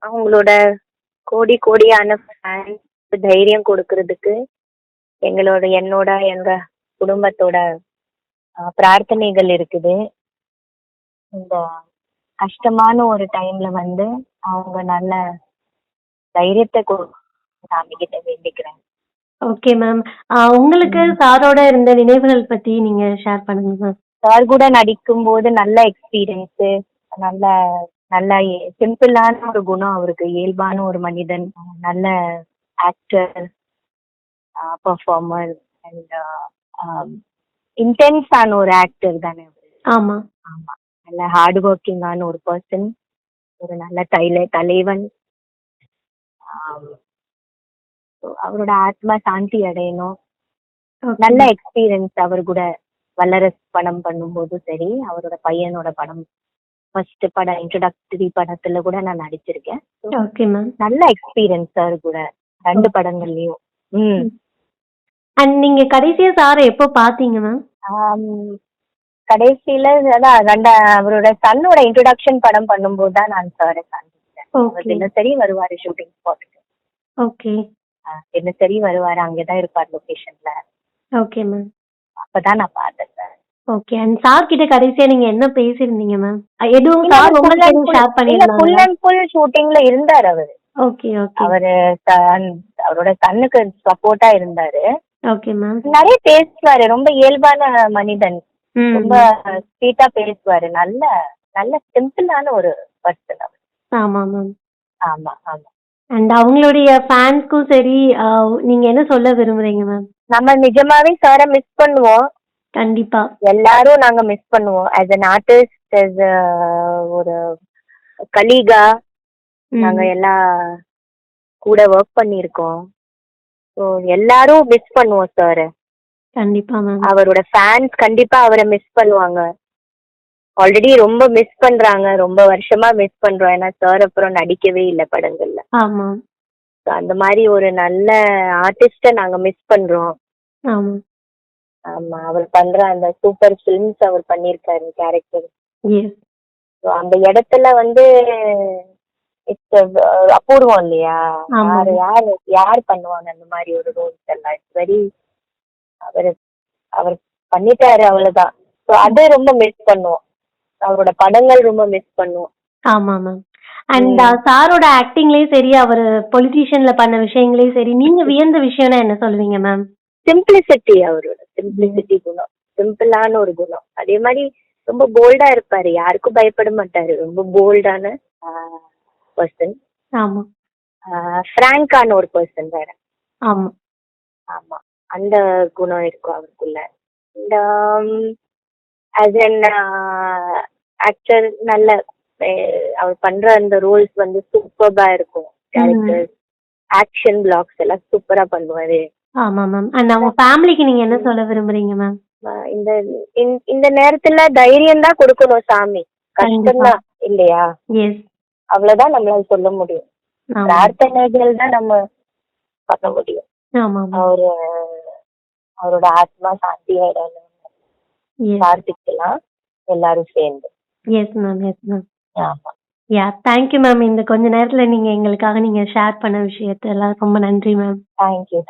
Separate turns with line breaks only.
அவங்களோட கோடி கோடியான ஃபேன்ஸ் தைரியம் கொடுக்கறதுக்கு என்னோட எங்க குடும்பத்தோட பிரார்த்தனைகள் இருக்குது. இந்த கஷ்டமான ஒரு டைம்ல வந்து அவங்க நல்ல தைரியத்தை சாமி கிட்ட வேண்டிக்கிறேன்.
Okay ma'am. உங்களுக்கு சாரோட இருந்த நினைவுகள் பத்தி நீங்க ஷேர் பண்ணுங்க மேம்.
சார் கூட நடிக்கும்போது நல்ல எக்ஸ்பீரியன்ஸு, நல்ல நல்ல சிம்பிளான ஒரு குணம் அவருக்கு, இயல்பான ஒரு மனிதன், நல்ல ஆக்டர், பெர்ஃபார்மர் அண்ட் இன்டென்ஸான ஒரு ஆக்டர் தானே அவரு.
ஆமா.
ஆமா. நல்ல ஹார்ட் ஒர்க்கிங்கான ஒரு பர்சன், ஒரு நல்ல தலைவன். அவரோட ஆத்மா சாந்தி அடையணும். நல்ல எக்ஸ்பீரியன்ஸ் அவர் கூட வல்லரசு படம் பண்ணும்போதும் சரி, அவரோட பையனோட படம் ஃபர்ஸ்ட் படம் இன்ட்ரோடக்டரி படத்துல கூட நான் நடிச்சிருக்கேன்.
Okay ma'am.
நல்ல எக்ஸ்பீரியன்ஸ் சார் கூட 2 படங்கள்லயும்.
அண்ட் நீங்க கடைசியா சாரை எப்போ பாத்தீங்க மேம்?
கடைசியில அதான் அவரோட சன்னோட இன்ட்ரோடக்ஷன் படம் பண்ணும்போது தான் நான் சாரை சந்திச்சேன். அவர் தினசரி வருவாரு ஷூட்டிங் ஸ்பாட்டுக்கு.
ஓகே.
தினசரி வருவாரு, அங்கதான் இருப்பார் லொகேஷன்ல.
Okay ma'am.
அப்பதான் நான் பார்த்தேன் சார்.
ஓகே. அண்ட் சார் கிட்ட கடைசியா நீங்க என்ன பேசிருந்தீங்க மேம்? எதுவும் சார்
ஃபுல் அண்ட் ஃபுல் ஷூட்டிங்ல இருந்தாரு அவரு.
Okay okay.
அவரோட சன்னுக்கு சப்போர்ட்டா இருந்தாரு.
Okay ma'am.
நிறைய பேசுவாரு, ரொம்ப இயல்பான மனிதன், ரொம்ப ஸ்வீட்டா பேசுவாரு. நல்ல நல்ல சிம்பிளான ஒரு பர்சன் அவர்.
ஆமா மேம்.
ஆமா ஆமா.
அண்ட் அவங்களுடைய ஃபேன்ஸ்க்கும் சரி, நீங்க என்ன சொல்ல விரும்புறீங்க மேம்?
நம்ம நிஜமாவே சாரை மிஸ் பண்ணுவோம்.
கண்டிப்பா
எல்லாரும் நாங்க மிஸ் பண்ணுவோம். ஆஸ் அன் ஆர்டிஸ்ட், ஆஸ் ஒரு கலீகா, நாங்க எல்லாம் கூட ஒர்க் பண்ணியிருக்கோம். ஸோ எல்லாரும் மிஸ் பண்ணுவோம் சார்.
கண்டிப்பா மேம்.
அவரோட ஃபேன்ஸ் கண்டிப்பா அவரை மிஸ் பண்ணுவாங்க. ஆல்ரெடி ரொம்ப மிஸ் பண்றாங்க, ரொம்ப வருஷமா மிஸ் பண்றோம். ஏன்னா சார் அப்புறம் நடிக்கவே இல்லை படங்கள்ல.
ஆமா.
அந்த மாதிரி ஒரு நல்ல ஆர்டிஸ்ட நாங்க மிஸ் பண்றோம்.
ஆமா
ஆமா. அவர் பண்ற அந்த சூப்பர் ஃபிலிம்ஸ் அவர் பண்ணிருக்காரு கேரக்டர். அந்த இடத்துல வந்து அபூர்வம் இல்லையா? யார் பண்ணுவாங்க அந்த மாதிரி ஒரு ரோல்ஸ் எல்லாம்? இட்ஸ் வெரி அவர் பண்ணிட்டாரு, அவ்வளவுதான். ஸோ அது ரொம்ப மிஸ் பண்ணுவோம். அவரோட படங்கள் ரொம்ப மிஸ் பண்ணுவோம்.
ஆமா மேம். அண்ட் சாரோட ஆக்டிங்லயும் சரி, அவர் பொலிட்டிஷியன்ல பண்ண விஷயங்களையும் சரி, நீங்க வியந்த விஷயம்னா என்ன சொல்லுவீங்க மேம்?
சிம்பிளிசிட்டி, அவரோட சிம்பிளிசிட்டி குணம், சிம்பிளான ஒரு குணம். அதே மாதிரி ரொம்ப போல்டா இருப்பாரு, யாருக்கும் பயப்பட மாட்டாரு. ரொம்ப போல்டான பர்சன்.
ஆமா.
ஃப்ராங்கான ஒரு பர்சன் வேற.
ஆமா
ஆமா. அந்த குணம் இருக்கும் அவருக்குள்ள. இந்த ஆஸ் அன் ஆக்டர் நல்ல அவர் பண்ற அந்த ரோல்ஸ் வந்து சூப்பர்பா இருக்கும். கேரக்டர்ஸ், ஆக்ஷன் பிளாக்ஸ் எல்லாம் சூப்பரா பண்ணுவாரு.
ஆமா மேம். அண்ட் அவங்க ஃபேமிலிக்கு நீங்க என்ன சொல்ல விரும்புறீங்க மேம்?
இந்த இந்த நேரத்துல தைரியம் தான் கொடுக்கணும் சாமி. கஷ்டம் தான் இல்லையா? அவ்வளவுதான் நம்மளால சொல்ல முடியும். பிரார்த்தனைகள் தான் நம்ம பண்ண முடியும். அவரோட ஆத்மா சாந்தி பிரார்த்திக்கலாம் எல்லாரும் சேர்ந்து.
Yes ma'am, yes ma'am.
ஆமா.
Thank you ma'am. இந்த கொஞ்ச நேரத்துல நீங்க எங்களுக்காக நீங்க ஷேர் பண்ண விஷயத்த எல்லாம் ரொம்ப நன்றி மேம்.
தேங்க்யூ.